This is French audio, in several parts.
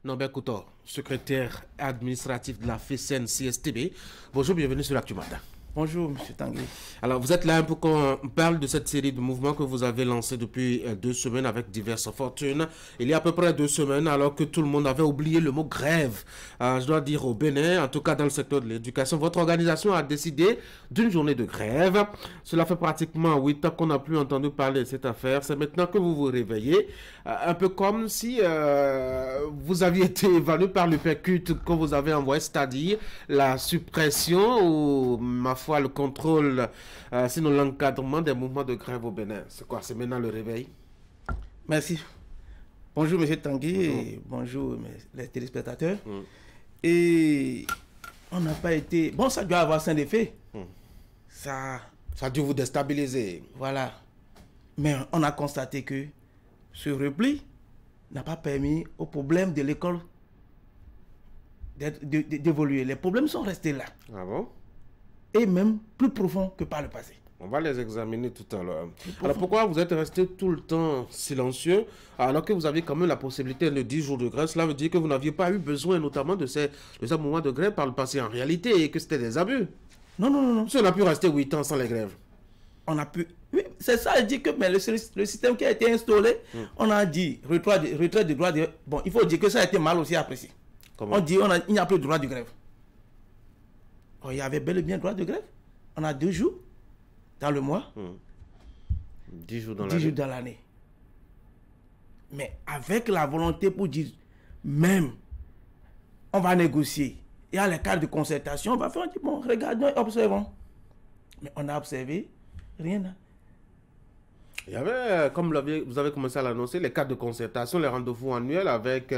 Norbert Coutor, secrétaire administratif de la FESEN CSTB. Bonjour, bienvenue sur l'Actu Matin. Bonjour, M. Tanguy. Alors, vous êtes là un peu qu'on parle de cette série de mouvements que vous avez lancé depuis 2 semaines avec diverses fortunes. Il y a à peu près 2 semaines, alors que tout le monde avait oublié le mot grève. Je dois dire au Bénin, en tout cas dans le secteur de l'éducation, votre organisation a décidé d'une journée de grève. Cela fait pratiquement 8 ans qu'on n'a plus entendu parler de cette affaire. C'est maintenant que vous vous réveillez. Un peu comme si vous aviez été évalué par le percute que vous avez envoyé, c'est-à-dire la suppression ou ma foi le contrôle, sinon l'encadrement des mouvements de grève au Bénin. C'est quoi? C'est maintenant le réveil? Merci. Bonjour M. Tanguy et bonjour les téléspectateurs. Et on n'a pas été... Bon, ça doit avoir son effet. Ça a dû vous déstabiliser. Voilà. Mais on a constaté que ce repli n'a pas permis aux problèmes de l'école d'évoluer. Les problèmes sont restés là. Ah bon? Et même plus profonds que par le passé. On va les examiner tout à l'heure. Alors pourquoi vous êtes resté tout le temps silencieux alors que vous aviez quand même la possibilité de 10 jours de grève? Cela veut dire que vous n'aviez pas eu besoin notamment de ces moments de grève par le passé en réalité et que c'était des abus. Non. Si on a pu rester 8 ans sans les grèves. On a pu... Oui, c'est ça, je dis que mais le système qui a été instauré, on a dit retrait de droit de... Bon, il faut dire que ça a été mal aussi apprécié. Comment? On dit il n'y a plus de droit de grève. Oh, il y avait bel et bien droit de grève. On a 2 jours dans le mois. 10 jours dans 10 jours dans l'année. Mais avec la volonté pour dire, même, on va négocier. Il y a les cadres de concertation, on va faire, on dit, bon, regardons et observons. Mais on a observé, rien. Il y avait, comme vous avez commencé à l'annoncer, les cadres de concertation, les rendez-vous annuels avec,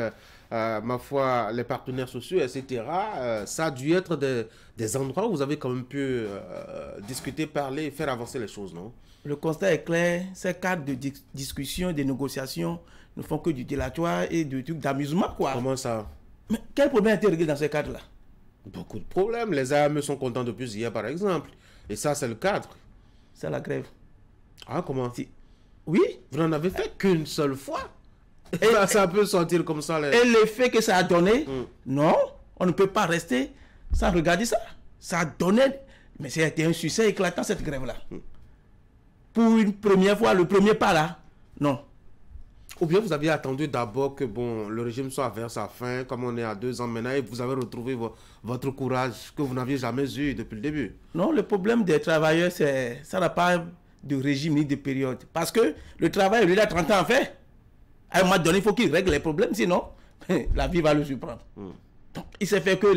ma foi, les partenaires sociaux, etc. Ça a dû être des endroits où vous avez quand même pu discuter, parler et faire avancer les choses, non? Le constat est clair. Ces cadres de discussion, de négociation ne font que du dilatoire et du truc d'amusement, quoi. Comment ça? Mais quel problème a été réglé dans ces cadres-là? Beaucoup de problèmes. Les AME sont contents depuis hier, par exemple. Et ça, c'est le cadre. C'est la grève. Ah, comment? Oui. Vous n'en avez fait qu'une seule fois. Et ça peut sortir comme ça. Et l'effet que ça a donné, non, on ne peut pas rester sans regarder ça. Ça a donné, mais c'était un succès éclatant cette grève-là. Pour une première fois, le premier pas là, non. Ou bien vous aviez attendu d'abord que bon, le régime soit vers sa fin, comme on est à 2 ans maintenant, et vous avez retrouvé votre courage que vous n'aviez jamais eu depuis le début. Non, le problème des travailleurs, ça n'a pas de régime ni de période. Parce que le travail, il a 30 ans à faire. À un moment donné, il faut qu'il règle les problèmes, sinon, la vie va le surprendre. Donc, il s'est fait que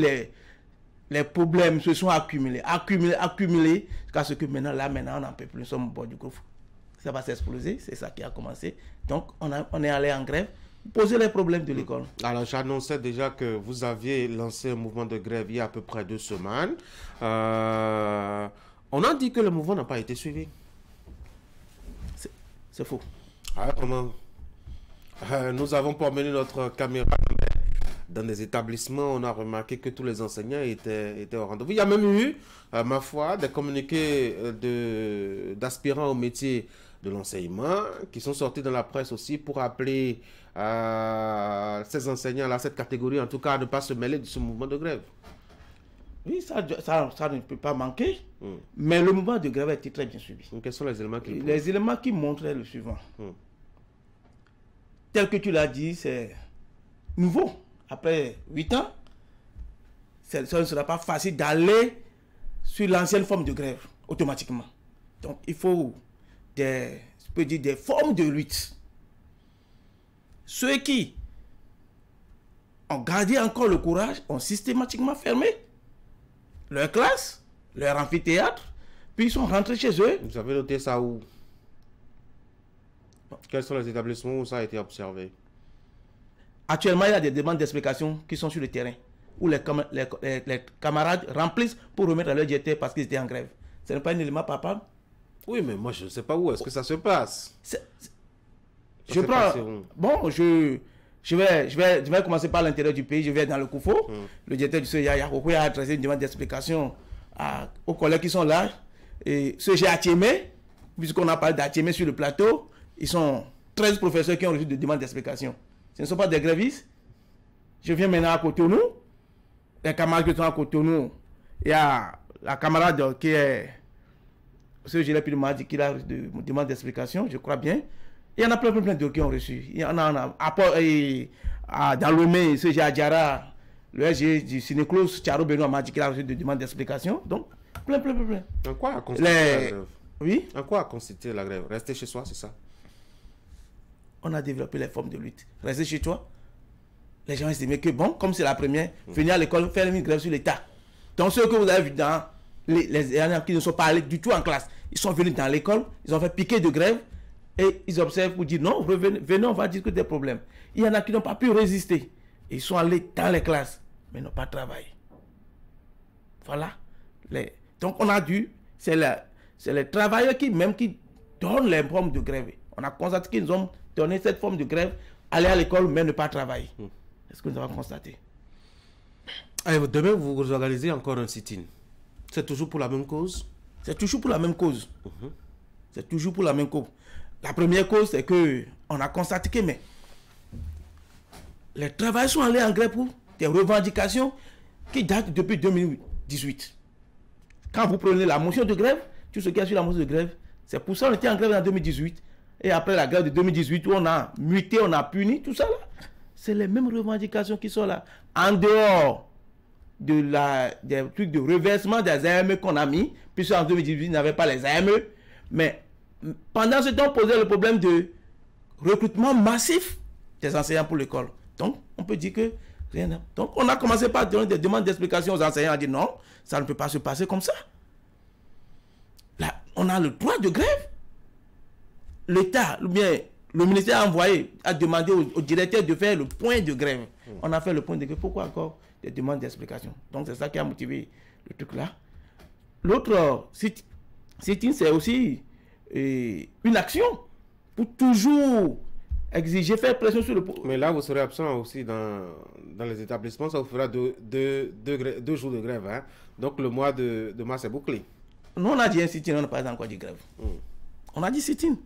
les problèmes se sont accumulés, jusqu'à ce que maintenant, on n'en peut plus, nous sommes au bord du gouffre. Ça va s'exploser, c'est ça qui a commencé. Donc, on est allé en grève, poser les problèmes de l'école. Alors, j'annonçais déjà que vous aviez lancé un mouvement de grève il y a à peu près 2 semaines. On a dit que le mouvement n'a pas été suivi. C'est faux. Ah, comment? Nous avons promené notre caméra dans des établissements. On a remarqué que tous les enseignants étaient au rendez-vous. Il y a même eu, ma foi, des communiqués d'aspirants au métier de l'enseignement qui sont sortis dans la presse aussi pour appeler ces enseignants-là, cette catégorie en tout cas, à ne pas se mêler de ce mouvement de grève. Oui, ça ne peut pas manquer, mais le mouvement de grève a été très bien suivi. Donc, quels sont les éléments qui... Les éléments qui montraient le suivant. Tel que tu l'as dit, c'est nouveau. Après 8 ans, ça ne sera pas facile d'aller sur l'ancienne forme de grève, automatiquement. Donc, il faut des formes de lutte. Ceux qui ont gardé encore le courage ont systématiquement fermé leur classe, leur amphithéâtre, puis ils sont rentrés chez eux. Vous avez noté ça où? Quels sont les établissements où ça a été observé? Actuellement, il y a des demandes d'explication qui sont sur le terrain, où les camarades remplissent pour remettre à leur directeur parce qu'ils étaient en grève. Ce n'est pas un élément palpable? Oui, mais moi, je ne sais pas où est-ce que ça se passe. Je vais commencer par l'intérieur du pays. Je vais dans le Koufo. Le directeur du CEA a adressé une demande d'explication aux collègues qui sont là. Et ce j'ai Atiémé, puisqu'on a parlé d'Atiémé sur le plateau, ils sont 13 professeurs qui ont reçu des demandes d'explication. Ce ne sont pas des grévistes. Je viens maintenant à Cotonou. Les camarades qui sont à Cotonou, il y a la camarade qui est... Ce que je l'ai pu demander, qui a demande d'explication, je crois bien. Il y en a plein de qui ont reçu. Il y en a dans Lomé, ce j'ai à Diara, le SG du Cinéclose, Thiaro Benoît m'a dit qu'il a reçu des demandes d'explication. Donc, plein. En quoi a consisté la grève? Oui. En quoi a consisté la grève? Rester chez soi, c'est ça? On a développé les formes de lutte. Rester chez toi. Les gens estimaient que bon, comme c'est la première, venir à l'école, faire une grève sur l'État. Donc ceux que vous avez vu dans les derniers qui ne sont pas allés du tout en classe, ils sont venus dans l'école, ils ont fait piquer de grève et ils observent pour dire non, venez, on va discuter des problèmes. Il y en a qui n'ont pas pu résister. Ils sont allés dans les classes, mais n'ont pas travaillé. Voilà. Donc on a dû, c'est les travailleurs qui donnent les formes de grève. On a constaté qu'ils ont donné cette forme de grève, aller à l'école mais ne pas travailler. Est-ce que nous avons constaté? Allez, demain, vous organisez encore un sit-in. C'est toujours pour la même cause? C'est toujours pour la même cause. C'est toujours pour la même cause. La première cause, c'est que on a constaté que les travailleurs sont allés en grève pour des revendications qui datent depuis 2018. Quand vous prenez la motion de grève, tout ce qui est sur la motion de grève, c'est pour ça qu'on était en grève en 2018. Et après la grève de 2018, où on a muté, on a puni, tout ça là. C'est les mêmes revendications qui sont là. En dehors des trucs de reversement des AME qu'on a mis, puisque en 2018, il n'y avait pas les AME. Mais pendant ce temps, on posait le problème de recrutement massif des enseignants pour l'école. Donc, on peut dire que rien n'a. Donc, on a commencé par donner des demandes d'explication aux enseignants. On a dit non, ça ne peut pas se passer comme ça. Là, on a le droit de grève. L'État, ou bien le ministère a demandé au directeur de faire le point de grève. On a fait le point de grève. Pourquoi encore des demandes d'explication? Donc c'est ça qui a motivé le truc là. L'autre sit-in, c'est aussi une action pour toujours exiger, faire pression sur le... Mais là, vous serez absent aussi dans les établissements. Ça vous fera deux jours de grève. Hein? Donc le mois de mars est bouclé. Nous, on a dit un sit-in, on n'a pas encore dit grève. On a dit sit-in.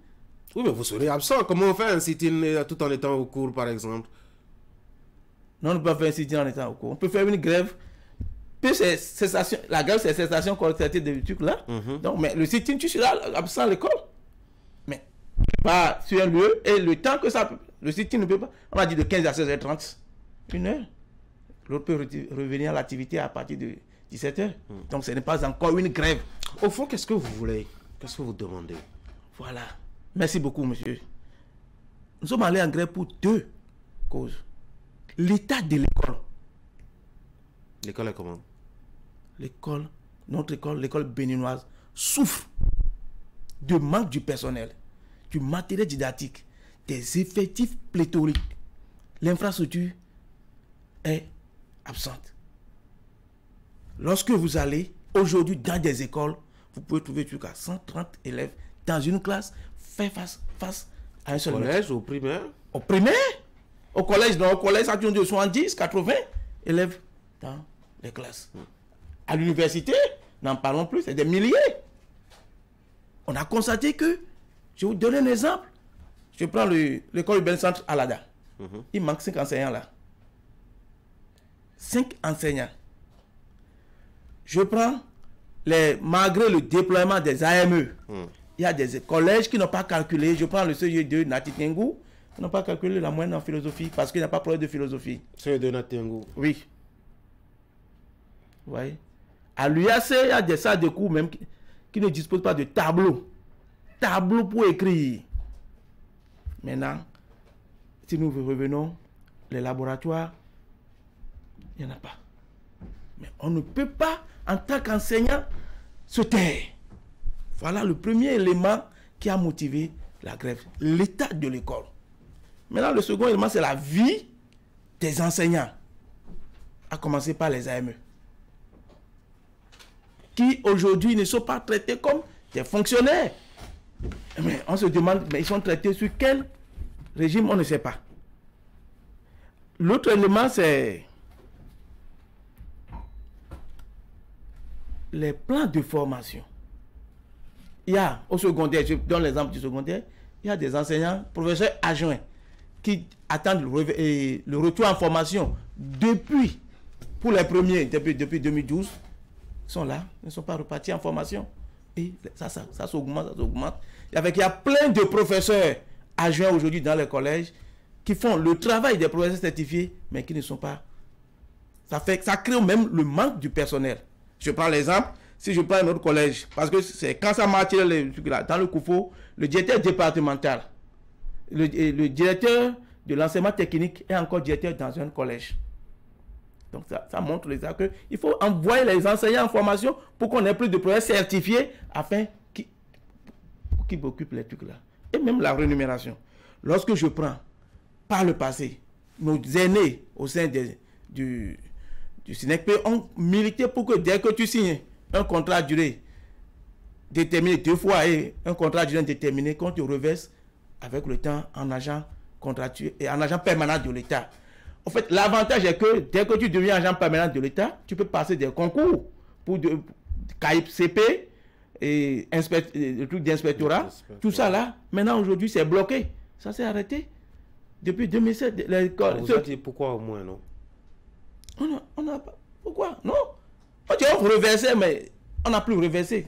Oui, mais vous serez absent. Comment on fait un sit-in tout en étant au cours, par exemple? Non, on ne peut pas faire un sit-in en étant au cours. On peut faire une grève. Puis la grève, c'est cessation collective de trucs là. Donc, mais le sit-in, tu seras absent à l'école. Mais pas sur un lieu. Et le temps que ça... Le sit-in ne peut pas... On a dit de 15 à 16h30. Une heure. L'autre peut revenir à l'activité à partir de 17h. Donc, ce n'est pas encore une grève. Au fond, qu'est-ce que vous voulez? Qu'est-ce que vous demandez? Voilà. Merci beaucoup, monsieur. Nous sommes allés en grève pour deux causes. L'état de l'école. L'école est comment? Notre école, l'école béninoise, souffre de manque du personnel, du matériel didactique, des effectifs pléthoriques. L'infrastructure est absente. Lorsque vous allez aujourd'hui dans des écoles, vous pouvez trouver jusqu'à 130 élèves dans une classe, faire face à un seul maître. Au collège, au primaire? Au primaire? Au collège, non, au collège, ça tourne de 70, 80 élèves dans les classes. À l'université, n'en parlons plus, c'est des milliers. On a constaté que, je vais vous donner un exemple. Je prends l'école urbaine centre Alada. Il manque 5 enseignants là. 5 enseignants. Je prends, malgré le déploiement des AME, il y a des collèges qui n'ont pas calculé. Je prends le CE2 Natitengu, qui n'ont pas calculé la moyenne en philosophie parce qu'il n'y a pas de problème de philosophie. CE2 Natitengu. Oui. Vous voyez. À l'UAC, il y a des salles de cours même qui ne disposent pas de tableau. Tableau pour écrire. Maintenant, si nous revenons, les laboratoires, il n'y en a pas. Mais on ne peut pas, en tant qu'enseignant, se taire. Voilà le premier élément qui a motivé la grève. L'état de l'école. Maintenant, le second élément, c'est la vie des enseignants. À commencer par les AME. Qui aujourd'hui ne sont pas traités comme des fonctionnaires. Mais on se demande, mais ils sont traités sur quel régime, on ne sait pas. L'autre élément, c'est les plans de formation. Il y a au secondaire, je donne l'exemple du secondaire, il y a des enseignants, professeurs adjoints, qui attendent le retour en formation depuis, pour les premiers, depuis 2012, sont là, ne sont pas repartis en formation. Et ça s'augmente, ça s'augmente. Il y a plein de professeurs adjoints aujourd'hui dans les collèges qui font le travail des professeurs certifiés, mais qui ne sont pas. Ça crée même le manque du personnel. Je prends l'exemple, si je prends un autre collège, parce que c'est quand ça marche dans le COUFO, le directeur départemental, le directeur de l'enseignement technique est encore directeur dans un collège. Donc ça montre qu'il faut envoyer les enseignants en formation pour qu'on ait plus de professeurs certifiés afin qu'ils occupent les trucs là. Et même la rémunération. Lorsque je prends, par le passé, nos aînés au sein du SNECP ont milité pour que dès que tu signes un contrat à durée déterminé 2 fois et un contrat à durée déterminé, qu'on te reverse avec le temps en agent contractuel et en agent permanent de l'État. En fait, l'avantage est que dès que tu deviens agent permanent de l'État, tu peux passer des concours pour CP et le truc d'inspectorat. Tout ça là, maintenant aujourd'hui, c'est bloqué. Ça s'est arrêté. Depuis 2007, l'école. Vous avez dit pourquoi au moins, non? On n'a pas. Pourquoi? Non. On dit on reversait, mais on n'a plus reversé.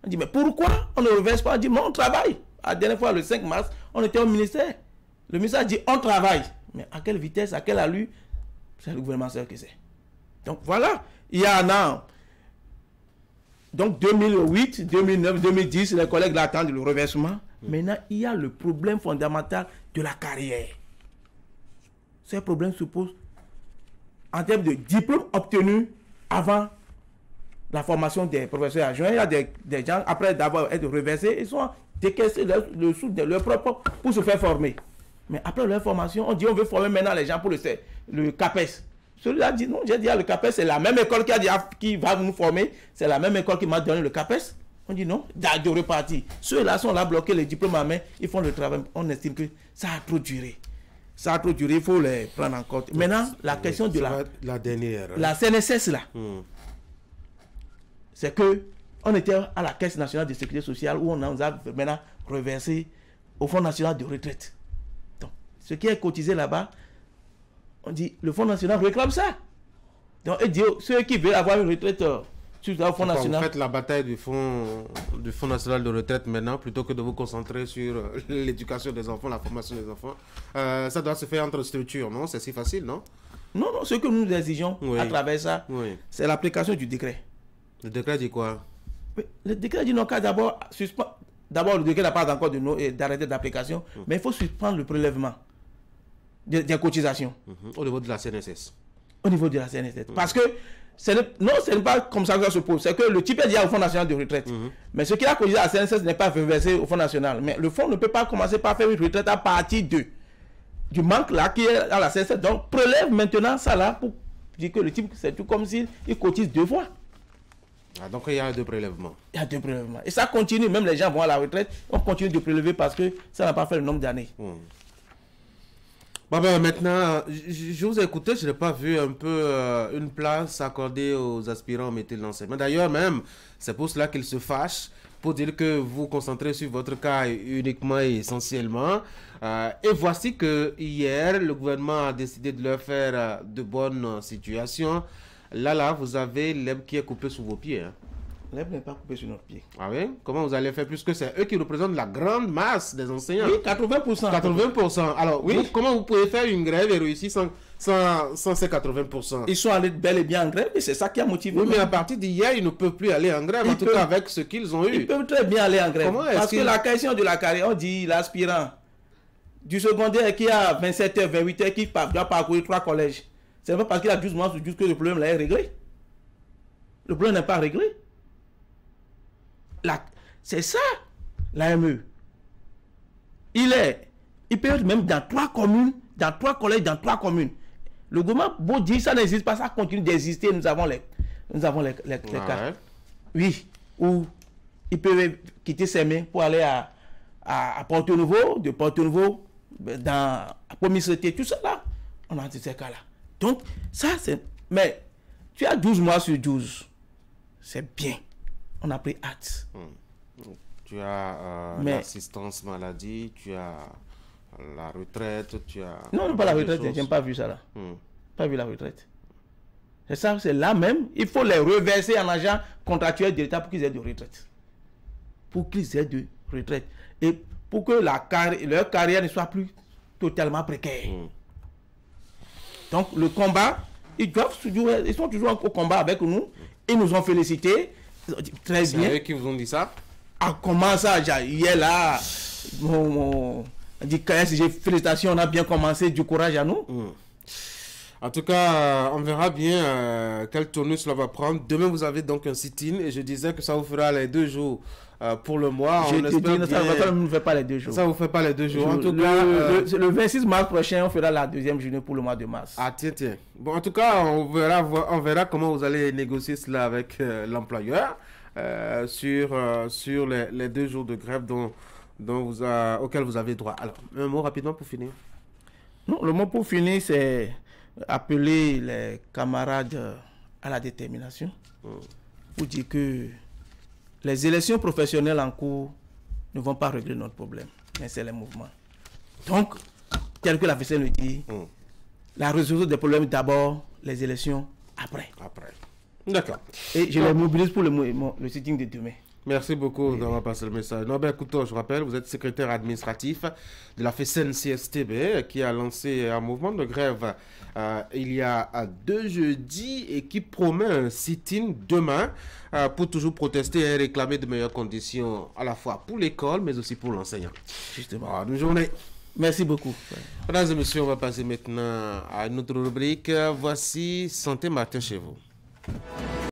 On dit mais pourquoi on ne reverse pas? On dit mais on travaille. La dernière fois, le 5 mars, on était au ministère. Le ministère dit on travaille. Mais à quelle vitesse, à quelle allure? C'est le gouvernement seul que c'est. Donc voilà, il y en a. Donc 2008, 2009, 2010, les collègues l'attendent le reversement. Maintenant, il y a le problème fondamental de la carrière. Ce problème se pose en termes de diplôme obtenu avant la formation des professeurs adjoints. Il y a des gens, après d'avoir été reversés, ils sont décaissés le sous de leur propre pour se faire former. Mais après leur formation, on dit on veut former maintenant les gens pour le CAPES. Celui-là dit non, j'ai dit le CAPES, c'est la même école qui va nous former, c'est la même école qui m'a donné le CAPES. On dit non, de repartir. Ceux-là sont là bloqués, les diplômes à main, ils font le travail. On estime que ça a trop duré. Ça a trop duré, il faut les prendre en compte. Maintenant, la question de la dernière. La CNSS là, c'est que on était à la Caisse nationale de sécurité sociale où on a maintenant reversé au Fonds national de retraite. Donc, ce qui est cotisé là-bas, on dit le Fonds national réclame ça. Donc, il dit ceux qui veulent avoir une retraite sur le Fonds national. Vous faites la bataille du Fonds national de retraite maintenant plutôt que de vous concentrer sur l'éducation des enfants, la formation des enfants. Ça doit se faire entre structures, non? C'est si facile, non? Non, non, ce que nous exigeons à travers ça, c'est l'application du décret. Le décret dit quoi? Le décret dit non, qu'à d'abord, le décret n'a pas encore d'arrêté d'application, mais il faut suspendre le prélèvement des cotisations. Au niveau de la CNSS. Au niveau de la CNSS. Parce que ce n'est pas comme ça que ça se pose. C'est que le type est déjà au Fonds national de retraite. Mais ce qu'il a cotisé à la CNSS n'est pas versé au Fonds national. Mais le Fonds ne peut pas commencer par faire une retraite à partir du manque là qui est à la CNSS. Donc, prélève maintenant ça là pour dire que le type, c'est tout comme s'il cotise 2 fois. Ah, donc il y a 2 prélèvements. Il y a 2 prélèvements. Et ça continue, même les gens vont à la retraite, on continue de prélever parce que ça n'a pas fait le nombre d'années. Bon, ben, maintenant, je vous ai écouté, je n'ai pas vu un peu une place accordée aux aspirants au métier de l'enseignement. D'ailleurs, même, c'est pour cela qu'ils se fâchent, pour dire que vous concentrez sur votre cas uniquement et essentiellement. Et voici que hier, le gouvernement a décidé de leur faire de bonnes situations. Là, vous avez l'herbe qui est coupée sous vos pieds. Hein. L'herbe n'est pas coupée sur notre pied. Ah oui? Comment vous allez faire? Puisque c'est eux qui représentent la grande masse des enseignants. Oui, 80%. 80%. Alors, oui. Comment vous pouvez faire une grève et réussir sans ces 80%? Ils sont allés bel et bien en grève et c'est ça qui a motivé. Oui, mais à partir d'hier, ils ne peuvent plus aller en grève, en tout cas avec ce qu'ils ont eu. Ils peuvent très bien aller en grève. Parce que la question de la carrière, on dit l'aspirant du secondaire qui a 27 heures, 28 heures, qui doit parcourir 3 collèges. C'est pas parce qu'il a 12 mois sur 12 que le problème là est réglé. Le problème n'est pas réglé. C'est ça, l'AME. Il peut être même dans 3 communes, dans 3 collèges, dans 3 communes. Le gouvernement, beau dire ça n'existe pas, ça continue d'exister. Nous avons les cas. Oui, où ils peuvent quitter ses mains pour aller à Porto-Nouveau, de Porto-Nouveau, à Pomisseté, tout ça là. On a ces cas-là. Donc, ça, c'est... Mais, tu as 12 mois sur 12. C'est bien. On a pris acte. Tu as l'assistance maladie, tu as La retraite, tu as... Non, pas la retraite, je n'ai pas vu ça là. Pas vu la retraite. C'est ça, c'est là même. Il faut les reverser en argent contractuel de l'État pour qu'ils aient de retraite. Pour qu'ils aient de retraite. Et pour que leur carrière ne soit plus totalement précaire. Donc le combat, ils sont toujours au combat avec nous. Ils nous ont félicités. Très bien. C'est eux qui vous ont dit ça? Ah, comment ça? Hier là, on dit félicitations, on a bien commencé, du courage à nous. En tout cas, on verra bien quelle tournure cela va prendre. Demain, vous avez donc un sit-in et je disais que ça vous fera les 2 jours pour le mois. Ça ne fait pas les 2 jours. Ça ne vous fait pas les 2 jours. En tout cas, le 26 mars prochain, on fera la 2e journée pour le mois de mars. Ah, tiens. Bon, en tout cas, on verra comment vous allez négocier cela avec l'employeur sur les 2 jours de grève auxquels vous avez droit. Alors, un mot rapidement pour finir. Non, le mot pour finir, c'est appeler les camarades à la détermination pour dire que les élections professionnelles en cours ne vont pas régler notre problème, mais c'est les mouvements. Donc, tel que la FCN le dit, la résolution des problèmes d'abord, les élections après. D'accord. Et je les mobilise pour le sitting de demain. Merci beaucoup d'avoir passé le message. Norbert Couto, je rappelle, vous êtes secrétaire administratif de la FCN-CSTB qui a lancé un mouvement de grève il y a 2 jeudis et qui promet un sit-in demain pour toujours protester et réclamer de meilleures conditions à la fois pour l'école mais aussi pour l'enseignant. Justement. Bonne journée. Merci beaucoup. Mesdames et messieurs, on va passer maintenant à une autre rubrique. Voici Santé Matin chez vous.